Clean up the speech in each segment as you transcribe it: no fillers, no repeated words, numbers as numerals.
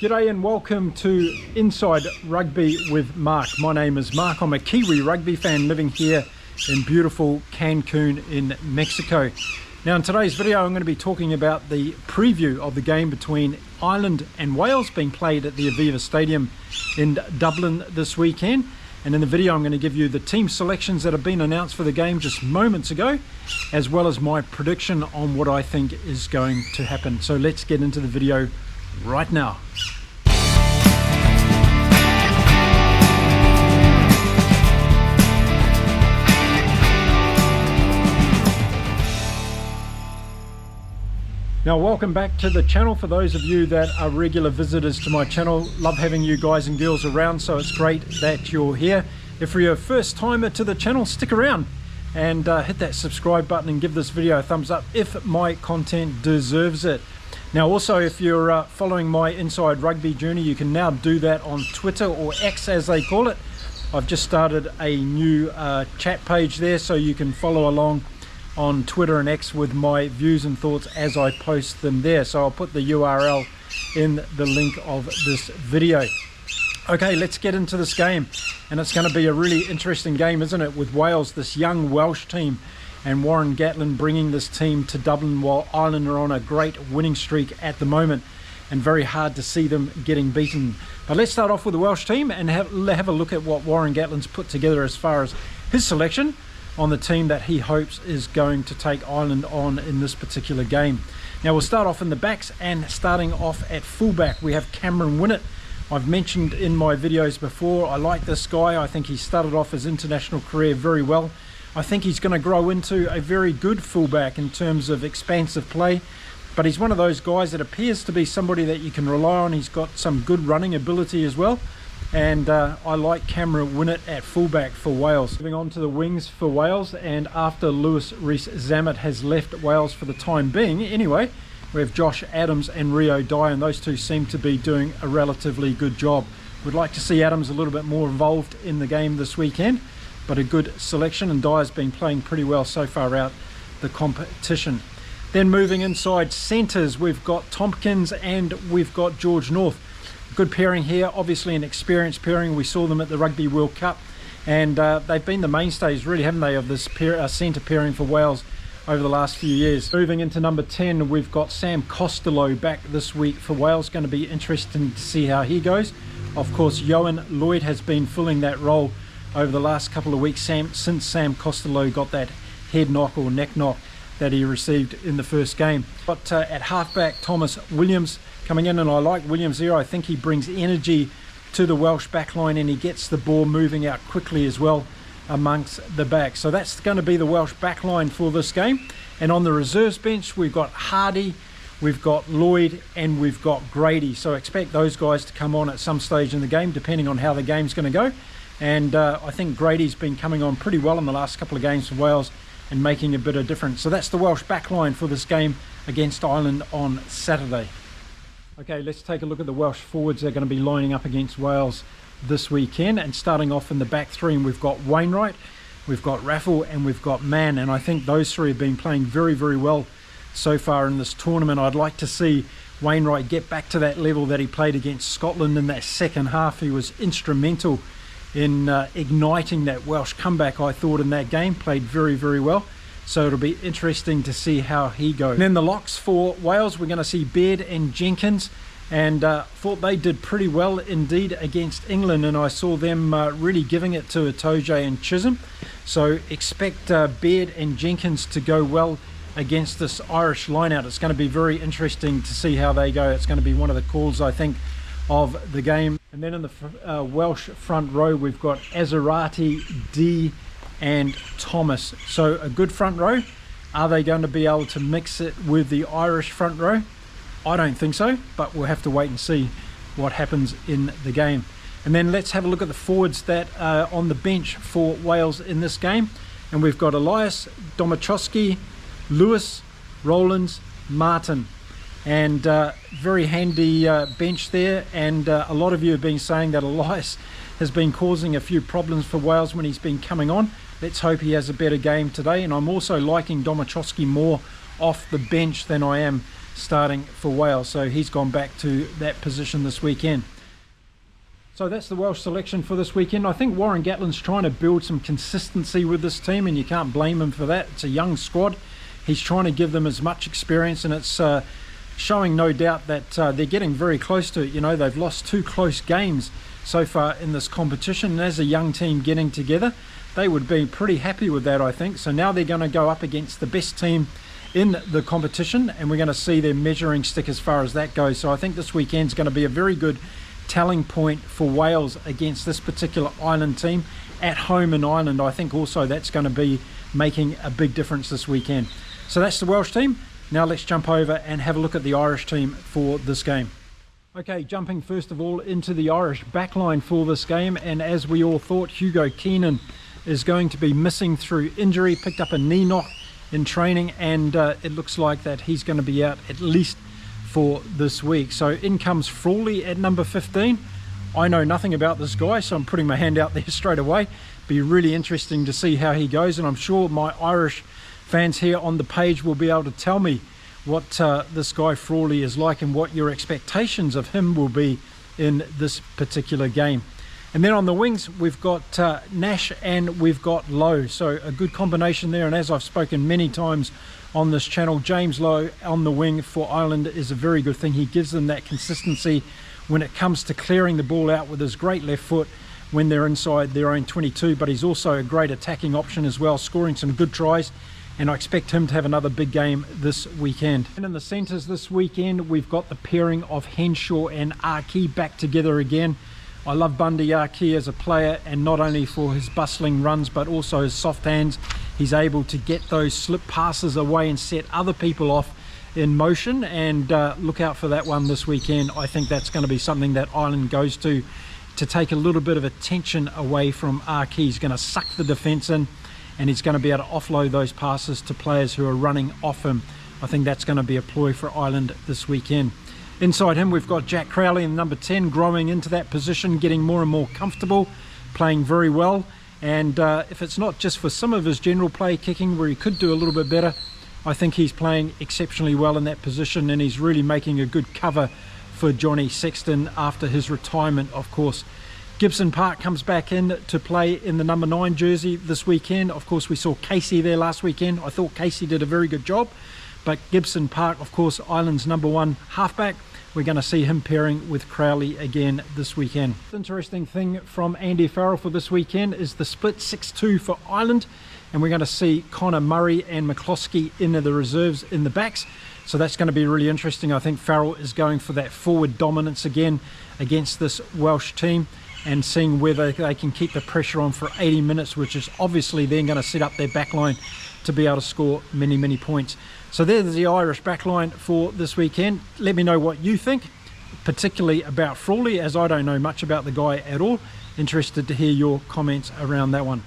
G'day and welcome to Inside Rugby with Mark. My name is Mark. I'm a Kiwi rugby fan living here in beautiful Cancun in Mexico. Now in today's video I'm going to be talking about the preview of the game between Ireland and Wales being played at the Aviva Stadium in Dublin this weekend. And in the video I'm going to give you the team selections that have been announced for the game just moments ago, as well as my prediction on what I think is going to happen. So let's get into the video right now. Now welcome back to the channel. For those of you that are regular visitors to my channel, love having you guys and girls around, so it's great that you're here. If you're a first timer to the channel, stick around and hit that subscribe button and give this video a thumbs up if my content deserves it. Now also, if you're following my Inside Rugby journey, you can now do that on Twitter, or X as they call it. I've just started a new chat page there, so you can follow along on Twitter and X with my views and thoughts as I post them there. So I'll put the URL in the link of this video. Okay, let's get into this game, and it's going to be a really interesting game, isn't it, with Wales, this young Welsh team, and Warren Gatland bringing this team to Dublin while Ireland are on a great winning streak at the moment, and very hard to see them getting beaten. But let's start off with the Welsh team and have a look at what Warren Gatland's put together as far as his selection on the team that he hopes is going to take Ireland on in this particular game. Now we'll start off in the backs, and starting off at fullback we have Cameron Winnett. I've mentioned in my videos before, I like this guy. I think he started off his international career very well. I think he's going to grow into a very good fullback in terms of expansive play, but he's one of those guys that appears to be somebody that you can rely on. He's got some good running ability as well. And I like Cameron Winnett at fullback for Wales. Moving on to the wings for Wales, and after Lewis Rees-Zammit has left Wales for the time being anyway, we have Josh Adams and Rio Dye, and those two seem to be doing a relatively good job. We'd like to see Adams a little bit more involved in the game this weekend, but a good selection, and Dye's been playing pretty well so far out the competition. Then moving inside centres, we've got Tompkins and we've got George North. Good pairing here, obviously an experienced pairing. We saw them at the Rugby World Cup, and they've been the mainstays, really, haven't they, of this centre pairing for Wales over the last few years. Moving into number 10, we've got Sam Costello back this week for Wales. Going to be interesting to see how he goes. Of course, Johan Lloyd has been filling that role over the last couple of weeks since Sam Costello got that head knock or neck knock that he received in the first game. But at halfback, Thomas Williams coming in, and I like Williams there. I think he brings energy to the Welsh backline, and he gets the ball moving out quickly as well amongst the back. So that's going to be the Welsh backline for this game. And on the reserves bench, we've got Hardy, we've got Lloyd, and we've got Grady. So expect those guys to come on at some stage in the game, depending on how the game's going to go. And I think Grady's been coming on pretty well in the last couple of games for Wales and making a bit of difference. So that's the Welsh backline for this game against Ireland on Saturday. Okay, let's take a look at the Welsh forwards. They're going to be lining up against Wales this weekend, and starting off in the back three, we've got Wainwright, we've got Raffle, and we've got Mann, and I think those three have been playing very, very well so far in this tournament. I'd like to see Wainwright get back to that level that he played against Scotland in that second half. He was instrumental in igniting that Welsh comeback, I thought, in that game. Played very, very well. So it'll be interesting to see how he goes. And then the locks for Wales, we're going to see Baird and Jenkins, and thought they did pretty well indeed against England, and I saw them really giving it to Itoje and Chisholm. So expect Baird and Jenkins to go well against this Irish lineout. It's going to be very interesting to see how they go. It's going to be one of the calls, I think, of the game. And then in the Welsh front row, we've got Azarati, D and Thomas. So a good front row. Are they going to be able to mix it with the Irish front row? I don't think so, but we'll have to wait and see what happens in the game. And then let's have a look at the forwards that are on the bench for Wales in this game. And we've got Elias, Domachowski, Lewis, Rowlands, Martin. And very handy bench there. And a lot of you have been saying that Elias has been causing a few problems for Wales when he's been coming on. Let's hope he has a better game today. And I'm also liking Domachowski more off the bench than I am starting for Wales, so he's gone back to that position this weekend. So that's the Welsh selection for this weekend. I think Warren Gatland's trying to build some consistency with this team, and you can't blame him for that. It's a young squad. He's trying to give them as much experience, and it's showing no doubt that they're getting very close to it. You know, they've lost 2 close games so far in this competition, and as a young team getting together, they would be pretty happy with that, I think. So now they're going to go up against the best team in the competition, and we're going to see their measuring stick as far as that goes. So I think this weekend's going to be a very good telling point for Wales against this particular Ireland team at home in Ireland. I think also that's going to be making a big difference this weekend. So that's the Welsh team. Now let's jump over and have a look at the Irish team for this game. Okay, jumping first of all into the Irish backline for this game, and as we all thought, Hugo Keenan is going to be missing through injury, picked up a knee knock in training, and it looks like that he's going to be out at least for this week. So in comes Frawley at number 15. I know nothing about this guy, so I'm putting my hand out there straight away. Be really interesting to see how he goes, and I'm sure my Irish fans here on the page will be able to tell me what this guy Frawley is like and what your expectations of him will be in this particular game. And then on the wings, we've got Nash and we've got Lowe. So a good combination there. And as I've spoken many times on this channel, James Lowe on the wing for Ireland is a very good thing. He gives them that consistency when it comes to clearing the ball out with his great left foot when they're inside their own 22. But he's also a great attacking option as well, scoring some good tries. And I expect him to have another big game this weekend. And in the centres this weekend, we've got the pairing of Henshaw and Archie back together again. I love Bundy Archie as a player, and not only for his bustling runs but also his soft hands. He's able to get those slip passes away and set other people off in motion, and look out for that one this weekend. I think that's going to be something that Ireland goes to take a little bit of attention away from Archie. He's going to suck the defence in, and he's going to be able to offload those passes to players who are running off him. I think that's going to be a ploy for Ireland this weekend. Inside him, we've got Jack Crowley in number 10, growing into that position, getting more and more comfortable, playing very well. And if it's not just for some of his general play kicking, where he could do a little bit better, I think he's playing exceptionally well in that position, and he's really making a good cover for Johnny Sexton after his retirement, of course. Gibson Park comes back in to play in the number 9 jersey this weekend. Of course, we saw Casey there last weekend. I thought Casey did a very good job. But Gibson Park, of course, Ireland's number 1 halfback. We're going to see him pairing with Crowley again this weekend. The interesting thing from Andy Farrell for this weekend is the split 6-2 for Ireland. And we're going to see Connor Murray and McCloskey in the reserves in the backs. So that's going to be really interesting. I think Farrell is going for that forward dominance again against this Welsh team, and seeing whether they can keep the pressure on for 80 minutes, which is obviously then going to set up their backline to be able to score many, many points. So there's the Irish backline for this weekend. Let me know what you think, particularly about Frawley, as I don't know much about the guy at all. Interested to hear your comments around that one.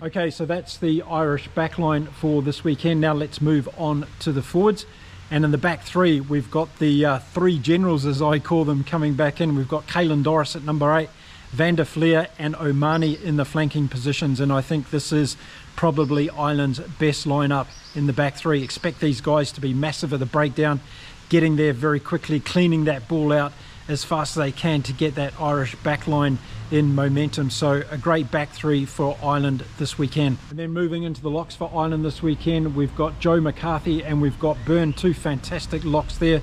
Okay, so that's the Irish backline for this weekend. Now let's move on to the forwards. And in the back three, we've got the 3 generals, as I call them, coming back in. We've got Caelan Doris at number 8, Van der Fleer and O'Mani in the flanking positions. And I think this is probably Ireland's best lineup in the back three. Expect these guys to be massive at the breakdown, getting there very quickly, cleaning that ball out as fast as they can to get that Irish backline in momentum. So a great back three for Ireland this weekend. And then moving into the locks for Ireland this weekend, we've got Joe McCarthy and we've got Byrne, 2 fantastic locks there.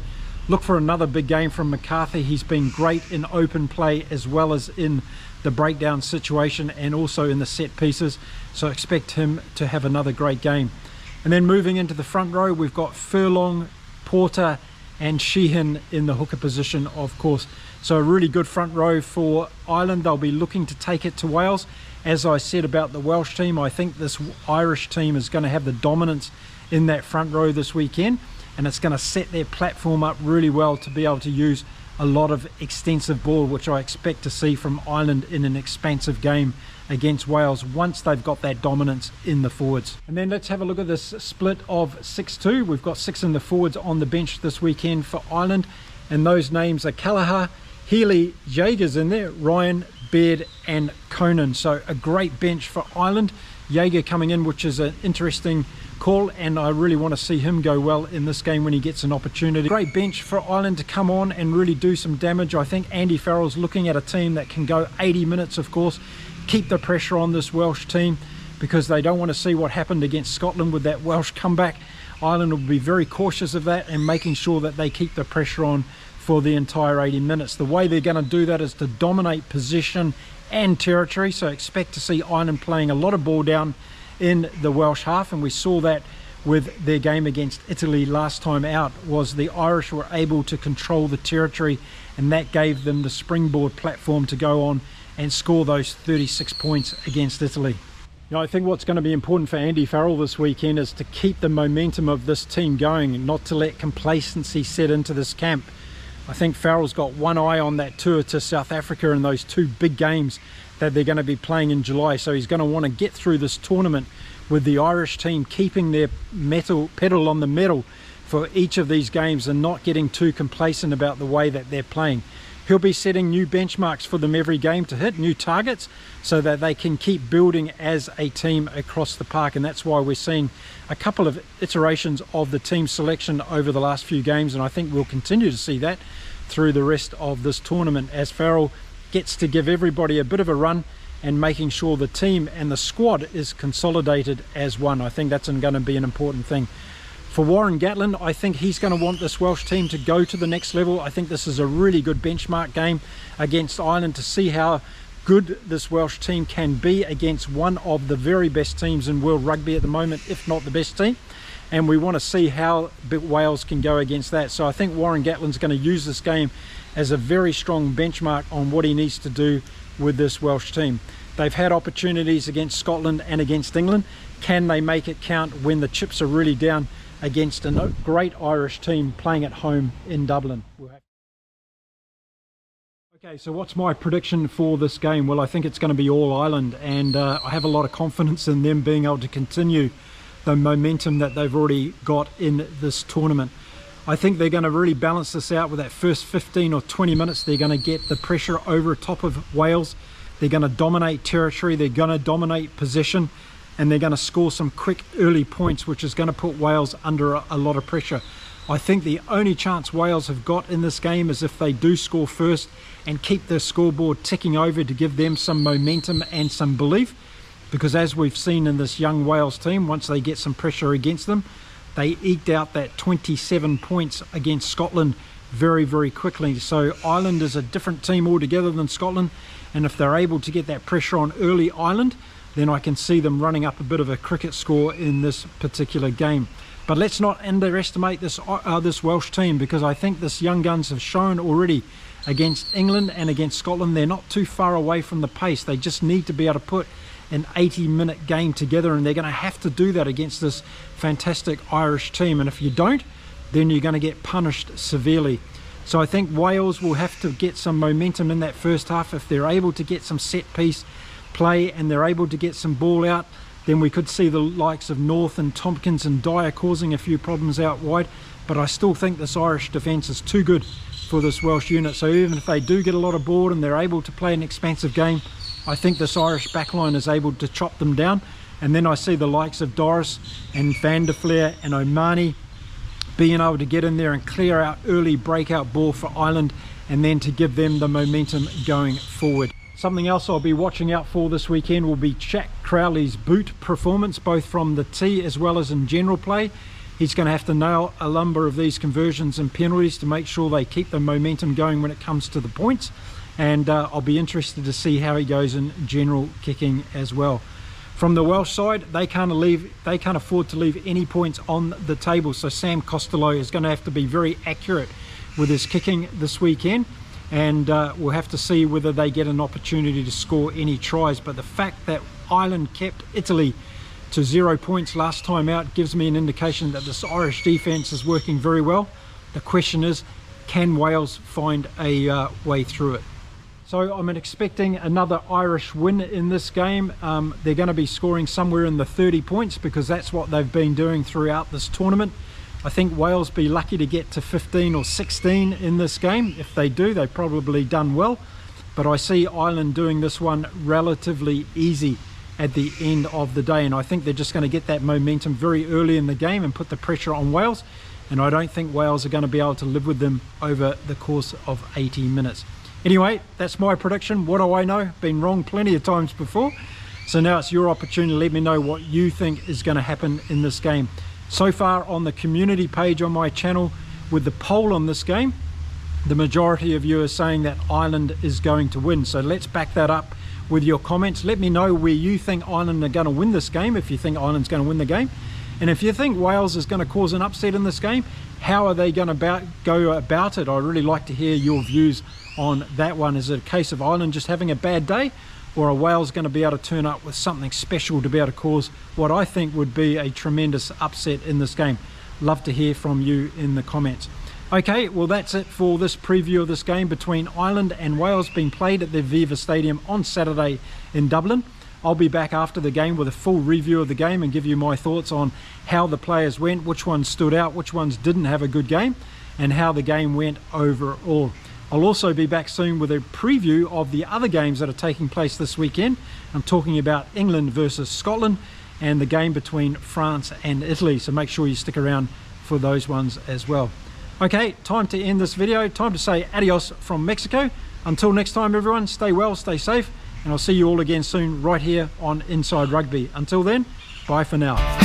Look for another big game from McCarthy. He's been great in open play as well as in the breakdown situation and also in the set pieces. So expect him to have another great game. And then moving into the front row, we've got Furlong, Porter and Sheehan in the hooker position, of course. So a really good front row for Ireland. They'll be looking to take it to Wales. As I said about the Welsh team, I think this Irish team is going to have the dominance in that front row this weekend, and it's going to set their platform up really well to be able to use a lot of extensive ball, which I expect to see from Ireland in an expansive game against Wales once they've got that dominance in the forwards. And then let's have a look at this split of 6-2. We've got 6 in the forwards on the bench this weekend for Ireland, and those names are Kelleher, Healy, Jaeger's in there, Ryan, Baird and Conan. So a great bench for Ireland. Jaeger coming in, which is an interesting call, and I really want to see him go well in this game when he gets an opportunity. Great bench for Ireland to come on and really do some damage. I think Andy Farrell's looking at a team that can go 80 minutes, of course, keep the pressure on this Welsh team, because they don't want to see what happened against Scotland with that Welsh comeback. Ireland will be very cautious of that and making sure that they keep the pressure on for the entire 80 minutes. The way they're going to do that is to dominate possession and territory, so expect to see Ireland playing a lot of ball down in the Welsh half, and we saw that with their game against Italy last time out. Was the Irish were able to control the territory, and that gave them the springboard platform to go on and score those 36 points against Italy. You know, I think what's going to be important for Andy Farrell this weekend is to keep the momentum of this team going and not to let complacency set into this camp. I think Farrell's got one eye on that tour to South Africa and those two big games that they're going to be playing in July, so he's going to want to get through this tournament with the Irish team keeping their pedal on the metal for each of these games and not getting too complacent about the way that they're playing. He'll be setting new benchmarks for them every game to hit, new targets, so that they can keep building as a team across the park, and that's why we're seeing a couple of iterations of the team selection over the last few games, and I think we'll continue to see that through the rest of this tournament as Farrell gets to give everybody a bit of a run and making sure the team and the squad is consolidated as one. I think that's going to be an important thing. For Warren Gatland, I think he's going to want this Welsh team to go to the next level. I think this is a really good benchmark game against Ireland to see how good this Welsh team can be against one of the very best teams in world rugby at the moment, if not the best team. And we want to see how Wales can go against that. So I think Warren Gatland's going to use this game as a very strong benchmark on what he needs to do with this Welsh team. They've had opportunities against Scotland and against England. Can they make it count when the chips are really down against a great Irish team playing at home in Dublin? Okay, so what's my prediction for this game? Well, I think it's going to be all Ireland, and I have a lot of confidence in them being able to continue the momentum that they've already got in this tournament. I think they're going to really balance this out with that first 15 or 20 minutes. They're going to get the pressure over top of Wales. They're going to dominate territory. They're going to dominate possession, and they're going to score some quick early points, which is going to put Wales under a lot of pressure. I think the only chance Wales have got in this game is if they do score first and keep their scoreboard ticking over to give them some momentum and some belief, because as we've seen in this young Wales team, once they get some pressure against them, they eked out that 27 points against Scotland very, very quickly. So Ireland is a different team altogether than Scotland, and if they're able to get that pressure on early Ireland, then I can see them running up a bit of a cricket score in this particular game. But let's not underestimate this Welsh team, because I think this young guns have shown already against England and against Scotland they're not too far away from the pace. They just need to be able to put an 80-minute game together, and they're going to have to do that against this fantastic Irish team, and if you don't, then you're going to get punished severely. So I think Wales will have to get some momentum in that first half. If they're able to get some set piece play and they're able to get some ball out, then we could see the likes of North and Tompkins and Dyer causing a few problems out wide. But I still think this Irish defence is too good for this Welsh unit. So even if they do get a lot of ball and they're able to play an expansive game, I think this Irish backline is able to chop them down. And then I see the likes of Doris and Van der Fleer and O'Mani being able to get in there and clear out early breakout ball for Ireland, and then to give them the momentum going forward. Something else I'll be watching out for this weekend will be Jack Crowley's boot performance, both from the tee as well as in general play. He's going to have to nail a number of these conversions and penalties to make sure they keep the momentum going when it comes to the points. And I'll be interested to see how he goes in general kicking as well. From the Welsh side, they can't afford to leave any points on the table. So Sam Costello is going to have to be very accurate with his kicking this weekend. And we'll have to see whether they get an opportunity to score any tries. But the fact that Ireland kept Italy to 0 points last time out gives me an indication that this Irish defence is working very well. The question is, can Wales find a way through it? So I'm expecting another Irish win in this game. They're going to be scoring somewhere in the 30 points because that's what they've been doing throughout this tournament. I think Wales be lucky to get to 15 or 16 in this game. If they do, they've probably done well. But I see Ireland doing this one relatively easy at the end of the day. And I think they're just going to get that momentum very early in the game and put the pressure on Wales. And I don't think Wales are going to be able to live with them over the course of 80 minutes. Anyway, that's my prediction. What do I know? Been wrong plenty of times before. So now it's your opportunity to let me know what you think is going to happen in this game. So far on the community page on my channel with the poll on this game, the majority of you are saying that Ireland is going to win. So let's back that up with your comments. Let me know where you think Ireland are going to win this game, if you think Ireland's going to win the game. And if you think Wales is going to cause an upset in this game, how are they going to go about it? I'd really like to hear your views on that one. Is it a case of Ireland just having a bad day, or are Wales going to be able to turn up with something special to be able to cause what I think would be a tremendous upset in this game? Love to hear from you in the comments. Okay, well that's it for this preview of this game between Ireland and Wales being played at the Aviva Stadium on Saturday in Dublin. I'll be back after the game with a full review of the game and give you my thoughts on how the players went, which ones stood out, which ones didn't have a good game, and how the game went overall. I'll also be back soon with a preview of the other games that are taking place this weekend. I'm talking about England versus Scotland and the game between France and Italy, so make sure you stick around for those ones as well. Okay, time to end this video. Time to say adios from Mexico. Until next time, everyone, stay well, stay safe, and I'll see you all again soon right here on Inside Rugby. Until then, bye for now.